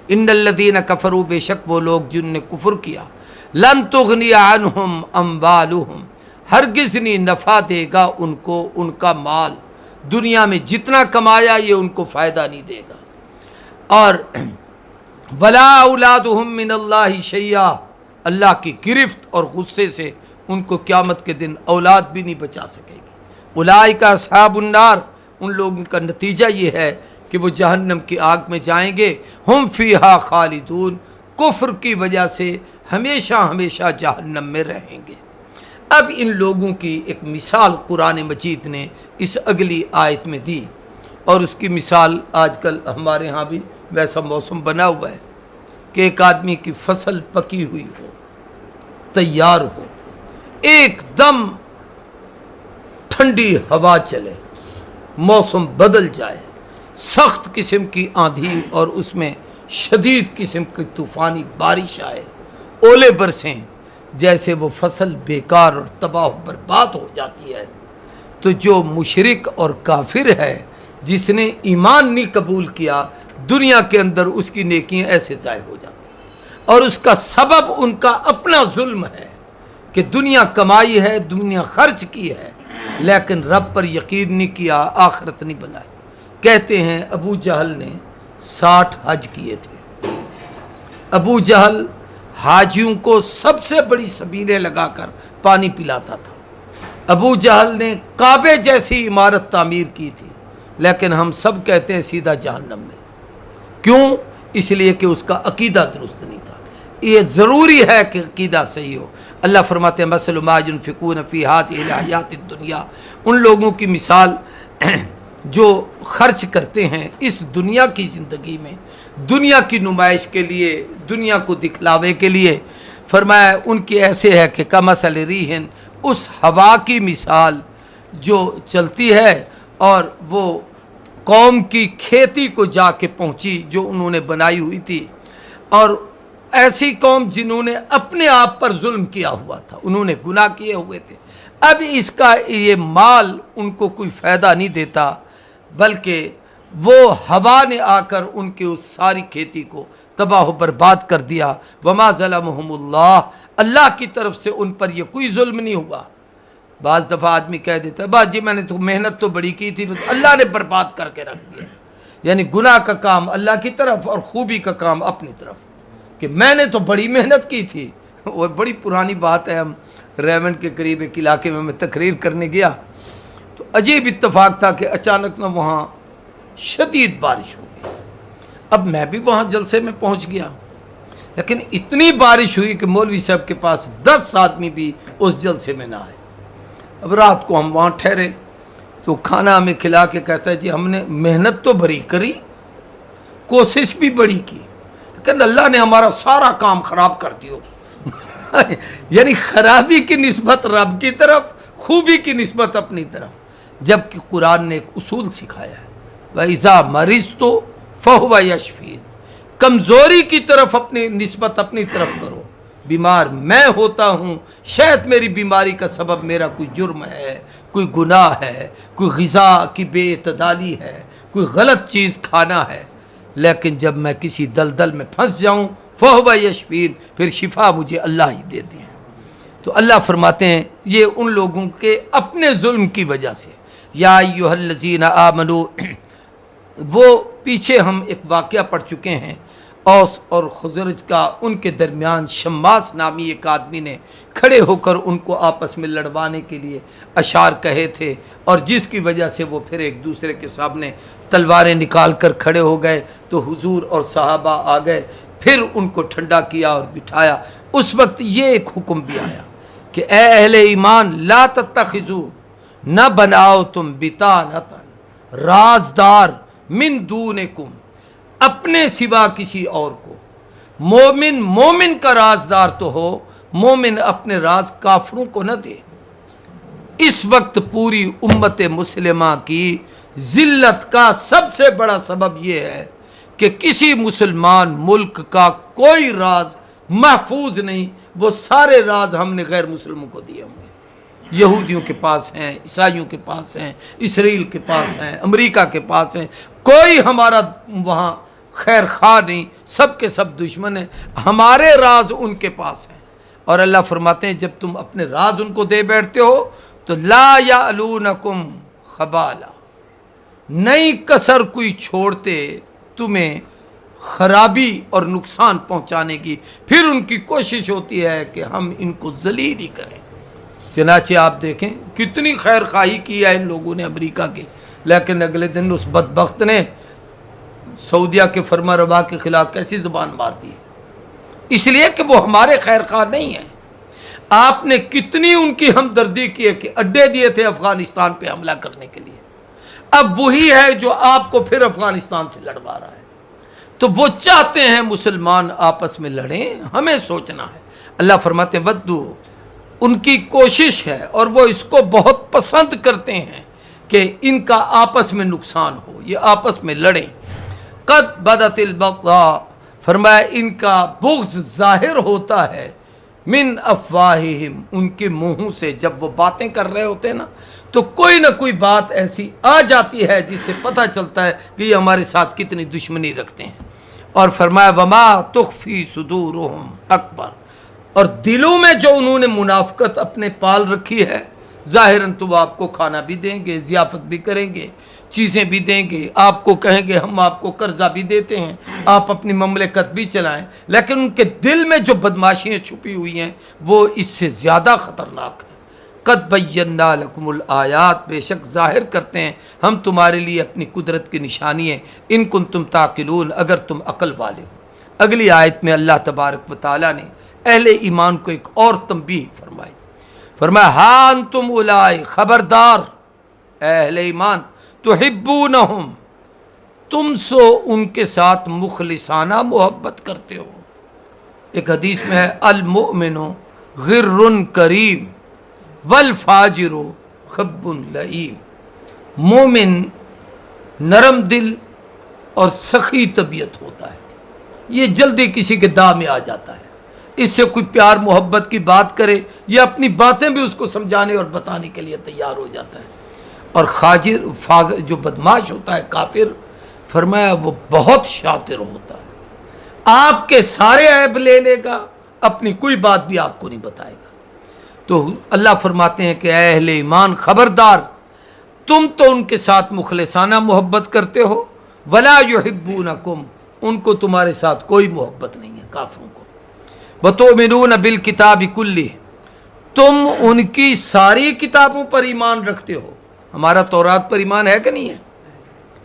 ان الذین کفروا، بے شک وہ لوگ جن نے کفر کیا، لن تغنی عنہم اموالہم، ہرگز نہیں نفع دے گا ان کو ان کا مال، دنیا میں جتنا کمایا یہ ان کو فائدہ نہیں دے گا، اور ولا اولادہم من اللہ شیئا، اللہ کی گرفت اور غصے سے ان کو قیامت کے دن اولاد بھی نہیں بچا سکے گی۔ اولئک اصحاب النار، ان لوگوں کا نتیجہ یہ ہے کہ وہ جہنم کی آگ میں جائیں گے، ہم فیہا خالدون، کفر کی وجہ سے ہمیشہ ہمیشہ جہنم میں رہیں گے۔ اب ان لوگوں کی ایک مثال قرآن مجید نے اس اگلی آیت میں دی، اور اس کی مثال آج کل ہمارے ہاں بھی ویسا موسم بنا ہوا ہے کہ ایک آدمی کی فصل پکی ہوئی ہو، تیار ہو، ایک دم ٹھنڈی ہوا چلے، موسم بدل جائے، سخت قسم کی آندھی اور اس میں شدید قسم کی طوفانی بارش آئے، اولے برسیں، جیسے وہ فصل بیکار اور تباہ و برباد ہو جاتی ہے، تو جو مشرک اور کافر ہے جس نے ایمان نہیں قبول کیا، دنیا کے اندر اس کی نیکیاں ایسے ضائع ہو جاتی ہیں، اور اس کا سبب ان کا اپنا ظلم ہے کہ دنیا کمائی ہے، دنیا خرچ کی ہے، لیکن رب پر یقین نہیں کیا، آخرت نہیں بنائی۔ کہتے ہیں ابو جہل نے 60 حج کیے تھے۔ ابو جہل حاجیوں کو سب سے بڑی سبیلیں لگا کر پانی پلاتا تھا۔ ابو جہل نے کعبے جیسی عمارت تعمیر کی تھی، لیکن ہم سب کہتے ہیں سیدھا جہنم میں۔ کیوں؟ اس لیے کہ اس کا عقیدہ درست نہیں تھا۔ یہ ضروری ہے کہ عقیدہ صحیح ہو۔ اللہ فرماتے ہیں مثل ما ينفقون فی هذه الحیات الدنیا، ان لوگوں کی مثال جو خرچ کرتے ہیں اس دنیا کی زندگی میں، دنیا کی نمائش کے لیے، دنیا کو دکھلاوے کے لیے، فرمایا ان کی ایسے ہے کہ کمثل ریح، اس ہوا کی مثال جو چلتی ہے اور وہ قوم کی کھیتی کو جا کے پہنچی جو انہوں نے بنائی ہوئی تھی، اور ایسی قوم جنہوں نے اپنے آپ پر ظلم کیا ہوا تھا، انہوں نے گناہ کیے ہوئے تھے، اب اس کا یہ مال ان کو کوئی فائدہ نہیں دیتا، بلکہ وہ ہوا نے آ کر ان کے اس ساری کھیتی کو تباہ و برباد کر دیا۔ وما ظلمہم اللہ، اللہ کی طرف سے ان پر یہ کوئی ظلم نہیں ہوا۔ بعض دفعہ آدمی کہہ دیتا ہے بس جی میں نے تو محنت تو بڑی کی تھی، بس اللہ نے برباد کر کے رکھ دیا، یعنی گناہ کا کام اللہ کی طرف اور خوبی کا کام اپنی طرف، کہ میں نے تو بڑی محنت کی تھی۔ وہ بڑی پرانی بات ہے، ہم ریونڈ کے قریب ایک علاقے میں تقریر کرنے گیا تو عجیب اتفاق تھا کہ اچانک نہ وہاں شدید بارش ہو گئی۔ اب میں بھی وہاں جلسے میں پہنچ گیا، لیکن اتنی بارش ہوئی کہ مولوی صاحب کے پاس 10 آدمی بھی اس جلسے میں نہ آئے۔ اب رات کو ہم وہاں ٹھہرے تو کھانا ہمیں کھلا کے کہتا ہے جی ہم نے محنت تو بڑی کری، کوشش بھی بڑی کی، لیکن اللہ نے ہمارا سارا کام خراب کر دیا۔ یعنی خرابی کی نسبت رب کی طرف، خوبی کی نسبت اپنی طرف، جبکہ قرآن نے ایک اصول سکھایا ہے وَإِذَا مَرِضْتُ فَهُوَ يَشْفِينِ، کمزوری کی طرف اپنی نسبت اپنی طرف کرو۔ بیمار میں ہوتا ہوں، شاید میری بیماری کا سبب میرا کوئی جرم ہے، کوئی گناہ ہے، کوئی غذا کی بے اعتدالی ہے، کوئی غلط چیز کھانا ہے، لیکن جب میں کسی دلدل میں پھنس جاؤں فَهُوَ يَشْفِينِ، پھر شفا مجھے اللہ ہی دیتے ہیں۔ تو اللہ فرماتے ہیں یہ ان لوگوں کے اپنے ظلم کی وجہ سے۔ یا ایھا الذین آمنوا، وہ پیچھے ہم ایک واقعہ پڑھ چکے ہیں اوس اور خزرج کا، ان کے درمیان شماس نامی ایک آدمی نے کھڑے ہو کر ان کو آپس میں لڑوانے کے لیے اشعار کہے تھے، اور جس کی وجہ سے وہ پھر ایک دوسرے کے سامنے تلواریں نکال کر کھڑے ہو گئے، تو حضور اور صحابہ آ گئے، پھر ان کو ٹھنڈا کیا اور بٹھایا۔ اس وقت یہ ایک حکم بھی آیا کہ اے اہل ایمان لا تتخذوا، نہ بناؤ تم بطانۃ رازدار من دونکم، اپنے سوا کسی اور کو۔ مومن کا رازدار تو ہو، مومن اپنے راز کافروں کو نہ دے۔ اس وقت پوری امت مسلمہ کی ذلت کا سب سے بڑا سبب یہ ہے کہ کسی مسلمان ملک کا کوئی راز محفوظ نہیں، وہ سارے راز ہم نے غیر مسلموں کو دیے ہوئے، یہودیوں کے پاس ہیں، عیسائیوں کے پاس ہیں، اسرائیل کے پاس ہیں، امریکہ کے پاس ہیں، کوئی ہمارا وہاں خیر خواہ نہیں، سب کے سب دشمن ہیں، ہمارے راز ان کے پاس ہیں۔ اور اللہ فرماتے ہیں جب تم اپنے راز ان کو دے بیٹھتے ہو تو لا یعلونکم خبالا، نہیں کسر کوئی چھوڑتے تمہیں خرابی اور نقصان پہنچانے کی، پھر ان کی کوشش ہوتی ہے کہ ہم ان کو ذلیل ہی کریں۔ چنانچہ آپ دیکھیں کتنی خیر خواہی کی ہے ان لوگوں نے امریکہ کی، لیکن اگلے دن اس بدبخت نے سعودیہ کے فرما روا کے خلاف کیسی زبان مار دی، اس لیے کہ وہ ہمارے خیر خواہ نہیں ہیں۔ آپ نے کتنی ان کی ہمدردی کی ہے کہ اڈے دیے تھے افغانستان پہ حملہ کرنے کے لیے، اب وہی ہے جو آپ کو پھر افغانستان سے لڑوا رہا ہے۔ تو وہ چاہتے ہیں مسلمان آپس میں لڑیں، ہمیں سوچنا ہے۔ اللہ فرماتے ہیں ودو، ان کی کوشش ہے اور وہ اس کو بہت پسند کرتے ہیں کہ ان کا آپس میں نقصان ہو، یہ آپس میں لڑیں۔ قد بدت البغضاء، فرمایا ان کا بغض ظاہر ہوتا ہے، من افواہہم، ان کے منہوں سے، جب وہ باتیں کر رہے ہوتے ہیں نا تو کوئی نہ کوئی بات ایسی آ جاتی ہے جس سے پتہ چلتا ہے کہ یہ ہمارے ساتھ کتنی دشمنی رکھتے ہیں۔ اور فرمایا وما تخفی صدورہم اکبر، اور دلوں میں جو انہوں نے منافقت اپنے پال رکھی ہے، ظاہراً تو وہ آپ کو کھانا بھی دیں گے، ضیافت بھی کریں گے، چیزیں بھی دیں گے، آپ کو کہیں گے ہم آپ کو قرضہ بھی دیتے ہیں، آپ اپنی مملکت بھی چلائیں، لیکن ان کے دل میں جو بدماشیاں چھپی ہوئی ہیں وہ اس سے زیادہ خطرناک ہیں۔ قد بینا لکم الآیات، بے شک ظاہر کرتے ہیں ہم تمہارے لیے اپنی قدرت کی نشانی ہے، ان کنتم تعقلون، اگر تم عقل والے ہو۔ اگلی آیت میں اللہ تبارک و تعالیٰ نے اہل ایمان کو ایک اور تنبیہ فرمائی، فرمایا ہاں انتم اولئک، خبردار اہل ایمان، تحبونہم، تم سو ان کے ساتھ مخلصانہ محبت کرتے ہو۔ ایک حدیث میں ہے المؤمن غر کریم والفاجر خب لئیم، مومن نرم دل اور سخی طبیعت ہوتا ہے، یہ جلدی کسی کے داں میں آ جاتا ہے، اس سے کوئی پیار محبت کی بات کرے یا اپنی باتیں بھی اس کو سمجھانے اور بتانے کے لیے تیار ہو جاتا ہے۔ اور فاجر جو بدماش ہوتا ہے، کافر، فرمایا وہ بہت شاطر ہوتا ہے، آپ کے سارے عیب لے لے گا، اپنی کوئی بات بھی آپ کو نہیں بتائے گا۔ تو اللہ فرماتے ہیں کہ اے اہل ایمان خبردار، تم تو ان کے ساتھ مخلصانہ محبت کرتے ہو، ولا یحبونکم، ان کو تمہارے ساتھ کوئی محبت نہیں ہے، کافروں کو۔ وتؤمنون بالکتاب کلہ، تم ان کی ساری کتابوں پر ایمان رکھتے ہو۔ ہمارا تورات پر ایمان ہے کہ نہیں ہے؟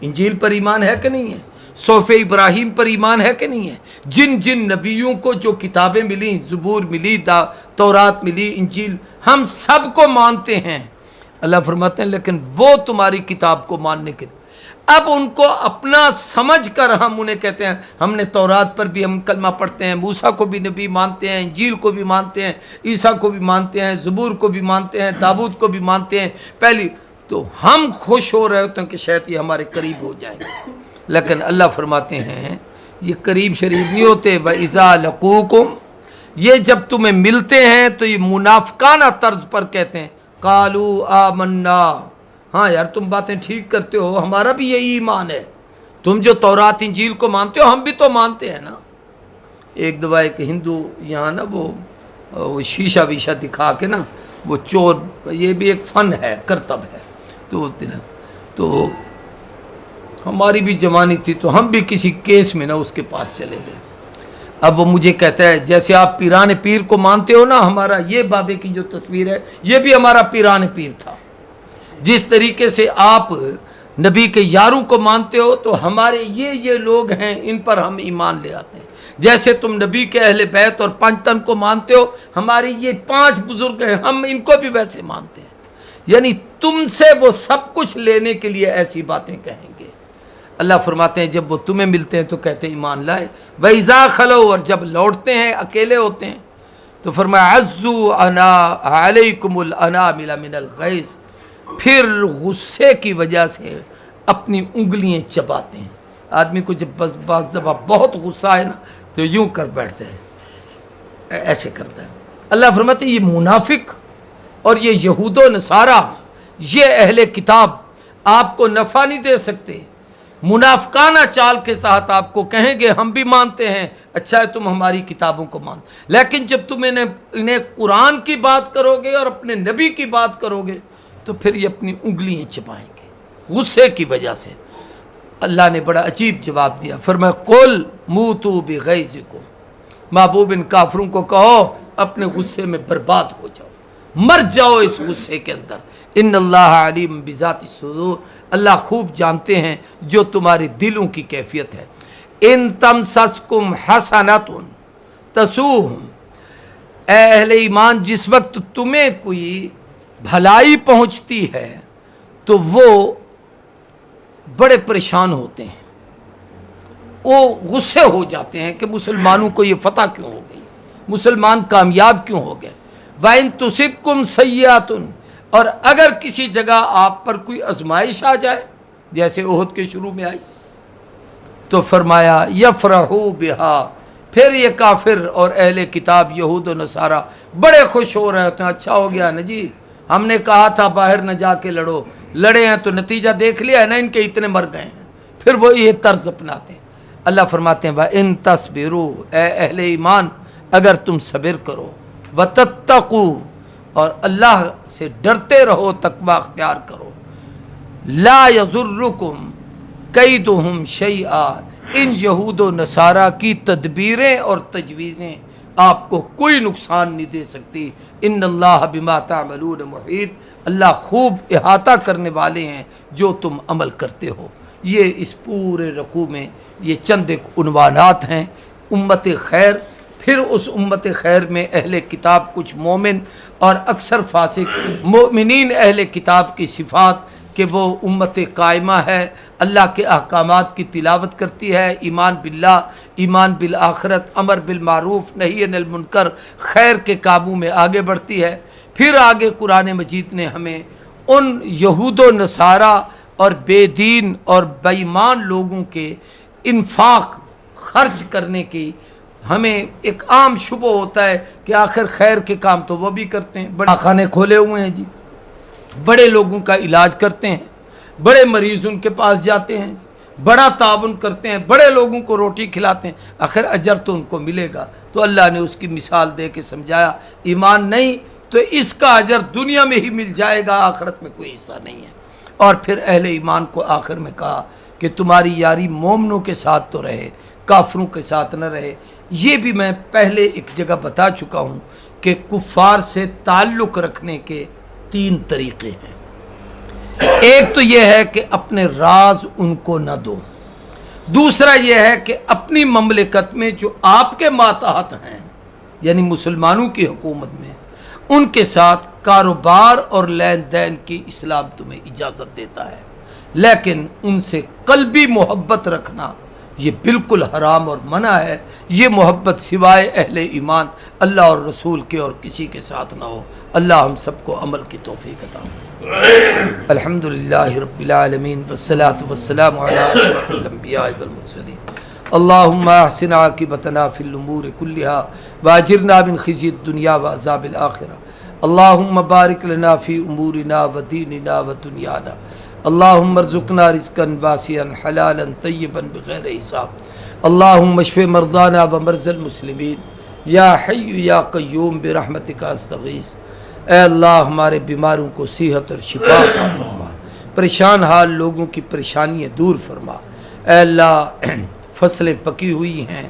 انجیل پر ایمان ہے کہ نہیں ہے؟ صحف ابراہیم پر ایمان ہے کہ نہیں ہے؟ جن جن نبیوں کو جو کتابیں ملی، زبور ملی، تورات ملی، انجیل، ہم سب کو مانتے ہیں۔ اللہ فرماتے ہیں لیکن وہ تمہاری کتاب کو ماننے کے، اب ان کو اپنا سمجھ کر ہم انہیں کہتے ہیں ہم نے تورات پر بھی ہم کلمہ پڑھتے ہیں، موسیٰ کو بھی نبی مانتے ہیں، انجیل کو بھی مانتے ہیں، عیسیٰ کو بھی مانتے ہیں، زبور کو بھی مانتے ہیں، داؤد کو بھی مانتے ہیں، پہلی تو ہم خوش ہو رہے ہوتے ہیں کہ شاید یہ ہمارے قریب ہو جائیں، لیکن اللہ فرماتے ہیں یہ قریب شریف نہیں ہوتے۔ وَإِذَا لَقُوكُمْ، یہ جب تمہیں ملتے ہیں تو یہ منافقانہ طرز پر کہتے ہیں قَالُوا آمَنَّا، ہاں یار تم باتیں ٹھیک کرتے ہو، ہمارا بھی یہی ایمان ہے، تم جو تورات انجیل کو مانتے ہو ہم بھی تو مانتے ہیں نا۔ ایک دفعہ ایک ہندو یہاں نا وہ شیشہ ویشہ دکھا کے نا وہ چور، یہ بھی ایک فن ہے، کرتب ہے، تو ہماری بھی جوانی تھی تو ہم بھی کسی کیس میں نا اس کے پاس چلے گئے۔ اب وہ مجھے کہتا ہے جیسے آپ پیران پیر کو مانتے ہو نا، ہمارا یہ بابے کی جو تصویر ہے یہ بھی ہمارا پیران پیر تھا، جس طریقے سے آپ نبی کے یاروں کو مانتے ہو تو ہمارے یہ لوگ ہیں ان پر ہم ایمان لے آتے ہیں، جیسے تم نبی کے اہل بیت اور پنج تن کو مانتے ہو، ہماری یہ 5 بزرگ ہیں ہم ان کو بھی ویسے مانتے ہیں، یعنی تم سے وہ سب کچھ لینے کے لیے ایسی باتیں کہیں گے۔ اللہ فرماتے ہیں جب وہ تمہیں ملتے ہیں تو کہتے ہیں ایمان لائے، وَإِذَا خَلَوْا، اور جب لوٹتے ہیں اکیلے ہوتے ہیں تو فرمایا عَزُّوا عَلَيْكُمُ الْأَنَامِلَ مِنَ الْغَيْظِ، پھر غصے کی وجہ سے اپنی انگلیاں چباتے ہیں۔ آدمی کو جب بس بعض دفعہ بہت غصہ ہے نا تو یوں کر بیٹھتا ہے، ایسے کرتا ہے۔ اللہ فرماتے ہیں یہ منافق اور یہ یہود و نصارہ، یہ اہل کتاب آپ کو نفع نہیں دے سکتے، منافقانہ چال کے تحت آپ کو کہیں گے ہم بھی مانتے ہیں، اچھا ہے تم ہماری کتابوں کو مان، لیکن جب تم انہیں قرآن کی بات کرو گے اور اپنے نبی کی بات کرو گے تو پھر یہ اپنی انگلیاں چبائیں گے غصے کی وجہ سے۔ اللہ نے بڑا عجیب جواب دیا، فرمایا قل موتوا بغیظکم، محبوب ان کافروں کو کہو اپنے غصے میں برباد ہو جاؤ، مر جاؤ اس غصے کے اندر، ان اللہ علیم بذات الصدور، اللہ خوب جانتے ہیں جو تمہارے دلوں کی کیفیت ہے۔ ان تمسسکم حسنۃ تسوہم، اے اہل ایمان جس وقت تمہیں کوئی بھلائی پہنچتی ہے تو وہ بڑے پریشان ہوتے ہیں، وہ غصے ہو جاتے ہیں کہ مسلمانوں کو یہ فتح کیوں ہو گئی، مسلمان کامیاب کیوں ہو گئے۔ وَإِن تُصِبْكُمْ سَيِّئَةٌ، اور اگر کسی جگہ آپ پر کوئی آزمائش آ جائے جیسے احد کے شروع میں آئی تو فرمایا یفرحوا بہا، پھر یہ کافر اور اہل کتاب یہود و نصارہ بڑے خوش ہو رہے ہوتے ہیں، اچھا ہو گیا نا جی، ہم نے کہا تھا باہر نہ جا کے لڑو، لڑے ہیں تو نتیجہ دیکھ لیا ہے نا، ان کے اتنے مر گئے ہیں، پھر وہ یہ طرز اپناتے ہیں۔ اللہ فرماتے ہیں وَإِن تَصْبِرُوا، اے اہل ایمان اگر تم صبر کرو، وَتَتَّقُوا، اور اللہ سے ڈرتے رہو، تقوی اختیار کرو، لا یضرکم کیدہم شیئا، ان یہود و نصارہ کی تدبیریں اور تجویزیں آپ کو کوئی نقصان نہیں دے سکتی، ان اللہ بما تعملون محیط، اللہ خوب احاطہ کرنے والے ہیں جو تم عمل کرتے ہو۔ یہ اس پورے رکوع میں یہ چند ایک عنوانات ہیں، امت خیر، پھر اس امت خیر میں اہل کتاب کچھ مومن اور اکثر فاسق، مومنین اہل کتاب کی صفات کہ وہ امت قائمہ ہے، اللہ کے احکامات کی تلاوت کرتی ہے، ایمان باللہ، ایمان بالآخرت، امر بالمعروف نہی عن المنکر، خیر کے کاموں میں آگے بڑھتی ہے۔ پھر آگے قرآن مجید نے ہمیں ان یہود و نصارہ اور بے دین اور بے ایمان لوگوں کے انفاق خرچ کرنے کی، ہمیں ایک عام شبہ ہوتا ہے کہ آخر خیر کے کام تو وہ بھی کرتے ہیں، بڑے خانے کھولے ہوئے ہیں جی، بڑے لوگوں کا علاج کرتے ہیں، بڑے مریض ان کے پاس جاتے ہیں، بڑا تعاون کرتے ہیں، بڑے لوگوں کو روٹی کھلاتے ہیں، آخر اجر تو ان کو ملے گا۔ تو اللہ نے اس کی مثال دے کے سمجھایا ایمان نہیں تو اس کا اجر دنیا میں ہی مل جائے گا، آخرت میں کوئی حصہ نہیں ہے۔ اور پھر اہل ایمان کو آخر میں کہا کہ تمہاری یاری مومنوں کے ساتھ تو رہے، کافروں کے ساتھ نہ رہے۔ یہ بھی میں پہلے ایک جگہ بتا چکا ہوں کہ کفار سے تعلق رکھنے کے 3 طریقے ہیں۔ ایک تو یہ ہے کہ اپنے راز ان کو نہ دو، دوسرا یہ ہے کہ اپنی مملکت میں جو آپ کے ماتحت ہیں یعنی مسلمانوں کی حکومت میں، ان کے ساتھ کاروبار اور لین دین کی اسلام تمہیں اجازت دیتا ہے، لیکن ان سے قلبی محبت رکھنا یہ بالکل حرام اور منع ہے۔ یہ محبت سوائے اہل ایمان اللہ اور رسول کے اور کسی کے ساتھ نہ ہو۔ اللہ ہم سب کو عمل کی توفیق عطا فرمائے۔ الحمدللہ رب العالمین والصلاة والسلام علی اشرف الانبیاء والمرسلین۔ اللہم احسن عاقبتنا فی الامور کلہا واجرنا من خزی الدنیا وعذاب الآخرہ۔ اللہم بارک لنا فی امورنا ودیننا ودنیانا۔ اللہم ارزقنا رزقا واسعا حلالا طیبا بغیر حساب۔ اللہم اشف مرضانا ومرضى المسلمین یا حی یا قیوم برحمتک استغیث۔ اے اللہ ہمارے بیماروں کو صحت اور شفا عطا فرما، پریشان حال لوگوں کی پریشانیاں دور فرما۔ اے اللہ فصلیں پکی ہوئی ہیں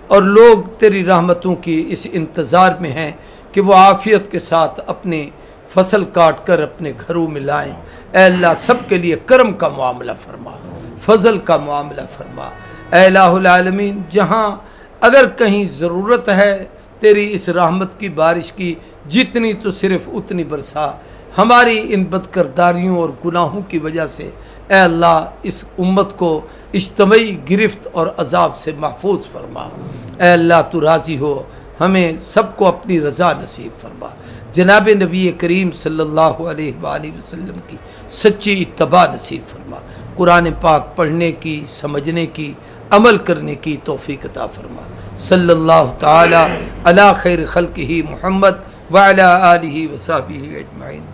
اور لوگ تیری رحمتوں کی اس انتظار میں ہیں کہ وہ عافیت کے ساتھ اپنے فصل کاٹ کر اپنے گھروں میں لائیں۔ اے اللہ سب کے لیے کرم کا معاملہ فرما، فضل کا معاملہ فرما۔ اے الہ العالمین جہاں اگر کہیں ضرورت ہے تیری اس رحمت کی بارش کی، جتنی تو صرف اتنی برسا۔ ہماری ان بدکرداریوں اور گناہوں کی وجہ سے اے اللہ اس امت کو اجتماعی گرفت اور عذاب سے محفوظ فرما۔ اے اللہ تو راضی ہو، ہمیں سب کو اپنی رضا نصیب فرما۔ جناب نبی کریم صلی اللہ علیہ وآلہ وسلم کی سچی اتباع نصیب فرما۔ قرآن پاک پڑھنے کی، سمجھنے کی، عمل کرنے کی توفیق عطا فرما۔ صلی اللہ تعالی علی خیر خلقہ محمد وعلی آلہ وصحبہ اجمعین۔